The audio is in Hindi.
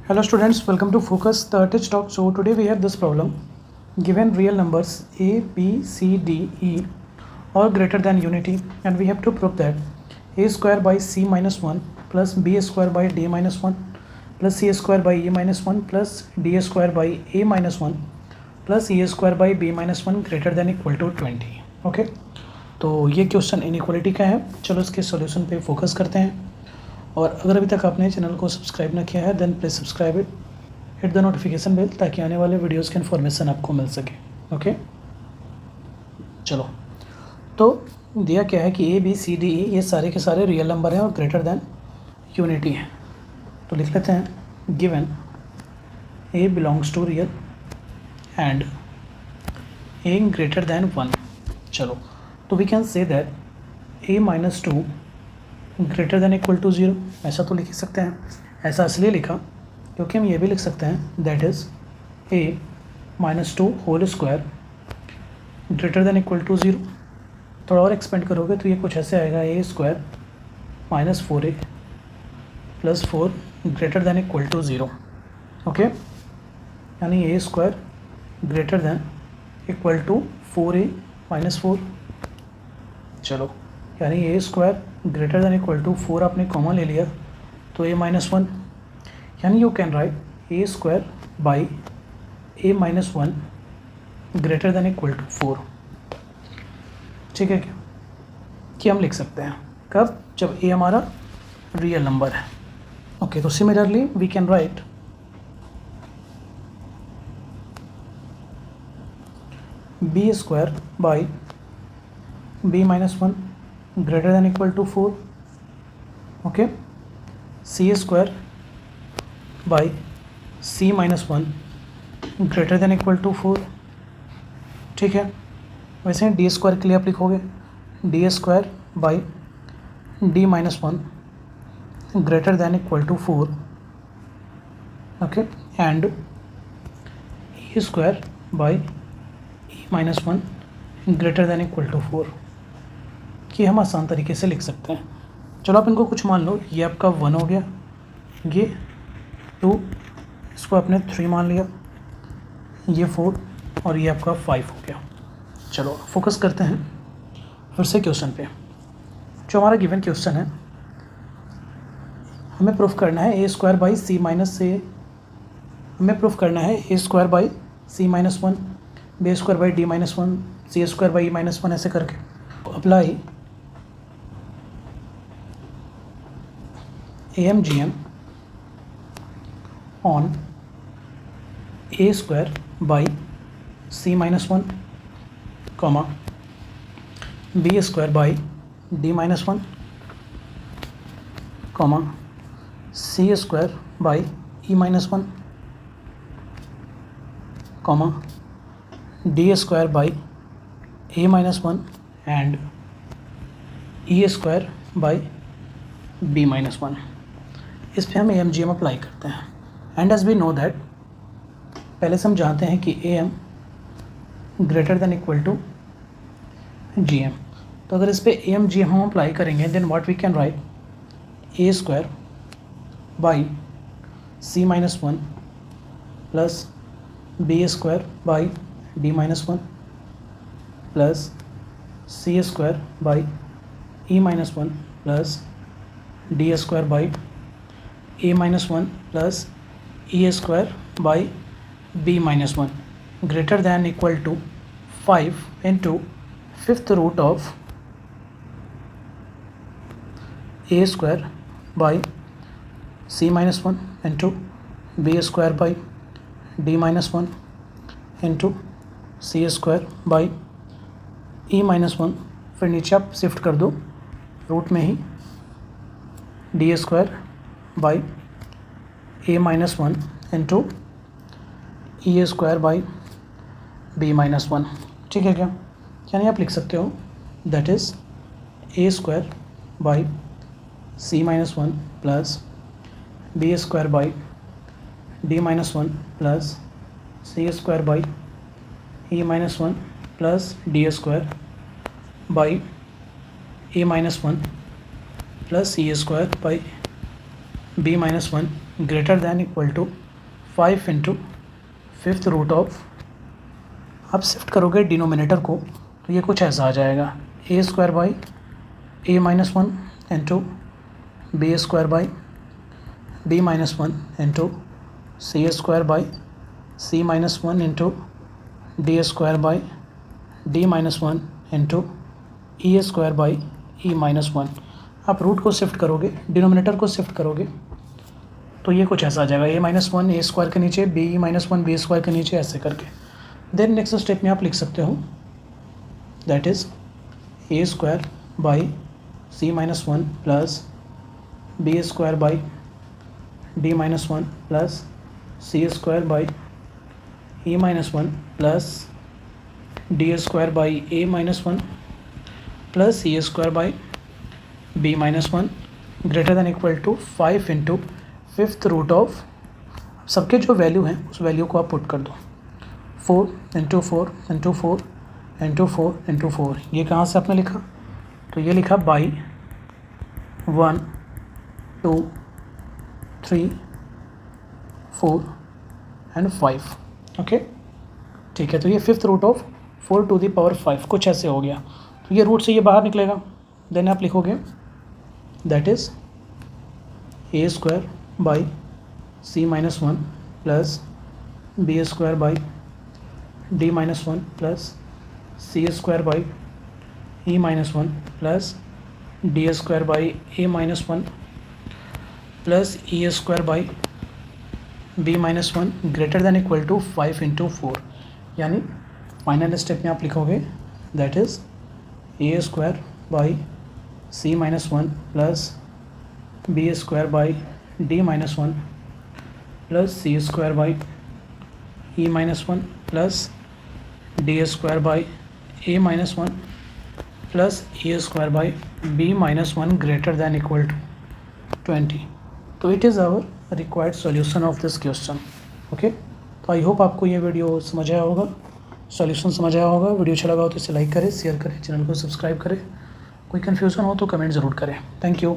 Hello students, welcome to Focus the Touch Talk. So today we have this problem. Given real numbers a, b, c, d, e all greater than unity, and we have to prove that a square by c minus 1 plus b square by d minus 1 plus c square by e minus 1 plus d square by a minus 1 plus e square by b minus 1 greater than equal to 20. Okay, तो ये क्वेश्चन इनइक्वालिटी का है. चलो इसके सॉल्यूशन पे फोकस करते हैं. और अगर अभी तक आपने चैनल को सब्सक्राइब ना किया है then please subscribe it, hit the notification bell ताकि आने वाले वीडियोस की इन्फॉर्मेशन आपको मिल सके. ओके, चलो तो दिया क्या है कि A B C D E ये सारे के सारे रियल नंबर हैं और ग्रेटर दैन यूनिटी हैं. तो लिख लेते हैं given a belongs to real and a greater than 1. चलो तो we can say that a minus 2 greater than equal to 0. ऐसा तो लिख ही सकते हैं. ऐसा इसलिए लिखा क्योंकि हम ये भी लिख सकते हैं that is a minus 2 whole square greater than equal to 0. थोड़ा और एक्सपेंड करोगे तो ये कुछ ऐसे आएगा A square minus 4a plus 4 greater than equal to 0. Okay, यानी A square greater than equal to 4a minus 4. चलो, यानी A square greater than equal to 4 आपने कॉमन ले लिया तो ए माइनस 1, यानी you can write a square by A minus 1 greater than equal to 4. ठीक है क्या, कि हम लिख सकते हैं कब, जब ए हमारा रियल नंबर है. ओके, तो similarly we can write b square by B minus 1 greater than equal to 4. okay, c square by c minus 1 greater than equal to 4. ठीक है, वैसे ही डी स्क्वायर के लिए आप लिखोगे d square by D minus 1 greater than equal to 4. Okay, and e square by E minus 1 greater than equal to 4. कि हम आसान तरीके से लिख सकते हैं. चलो आप इनको कुछ मान लो. ये आपका 1 हो गया, ये 2, इसको आपने 3 मान लिया, ये 4 और ये आपका 5 हो गया. चलो फोकस करते हैं फिर से क्वेश्चन पे. जो हमारा गिवन क्वेश्चन है, हमें प्रूफ करना है A square by C minus से, हमें प्रूफ करना है A square by C minus 1 B square by D minus 1 C square by E minus 1 ऐसे करके. Apply AMGM on a square by c minus 1 comma b square by d minus 1 comma c square by e minus 1 comma d square by a minus 1 and e square by b minus 1. इस पर हम AMGM अप्लाई करते हैं. And as we know that, पहले से हम जानते हैं कि AM greater than equal to GM. तो अगर इस पर AMGM हम अप्लाई करेंगे then what we can write a square by C minus 1 plus B square by D minus 1 plus C square by E minus 1 plus D square by a minus 1 plus e square by b minus 1 greater than equal to 5 into fifth root of a square by c minus 1 into b square by d minus 1 into c square by e minus 1. फिर नीचे आप शिफ्ट कर दो रूट में ही D square by A minus 1 into E square by B minus 1. ठीक है क्या, यानी आप लिख सकते हो that is A square by C minus 1 plus B square by D minus 1 plus C square by E minus 1 plus D square by A minus 1 plus E square by b minus 1 greater than equal to 5 into fifth root of, आप शिफ्ट करोगे डिनोमिनेटर को तो ये कुछ ऐसा आ जाएगा, A square by A minus one into B square by B minus one into C square by C minus one into D square by D minus one into E square by E minus one. आप रूट को शिफ्ट करोगे, डिनोमिनेटर को शिफ्ट करोगे तो ये कुछ ऐसा आ जाएगा, A minus one A square के नीचे B minus one B square के नीचे, ऐसे करके। देन नेक्स्ट स्टेप में आप लिख सकते हो that is A square by C minus one plus B square by D minus one plus C square by E minus one plus D square by A minus one plus C square by B minus one greater than equal to 5 into fifth root of, सबके जो वैल्यू हैं उस वैल्यू को आप पुट कर दो, 4 into four into four into four into four. ये कहाँ से आपने लिखा, तो ये लिखा बाई 1 2 3 4 एंड 5। ओके ठीक है, तो ये fifth root of 4 to the power 5 कुछ ऐसे हो गया, तो ये रूट से ये बाहर निकलेगा। देन आप लिखोगे that is A square by C minus one plus B square by D minus one plus C square by E minus one plus D square by A minus one plus E square by B minus one greater than equal to 5 into four. यानी फाइनल स्टेप में आप लिखोगे that is A square by C minus one plus B square by D minus one plus C square by E minus one plus D square by A minus one plus a square by B minus one greater than equal to 20। तो it is our required solution of this question. Okay, तो आई होप आपको ये वीडियो समझ आया होगा, सॉल्यूशन समझ आया होगा। वीडियो अच्छा लगा हो तो इसे लाइक करें, शेयर करें, चैनल को सब्सक्राइब करें। कोई कन्फ्यूज़न हो तो कमेंट ज़रूर करें। Thank you.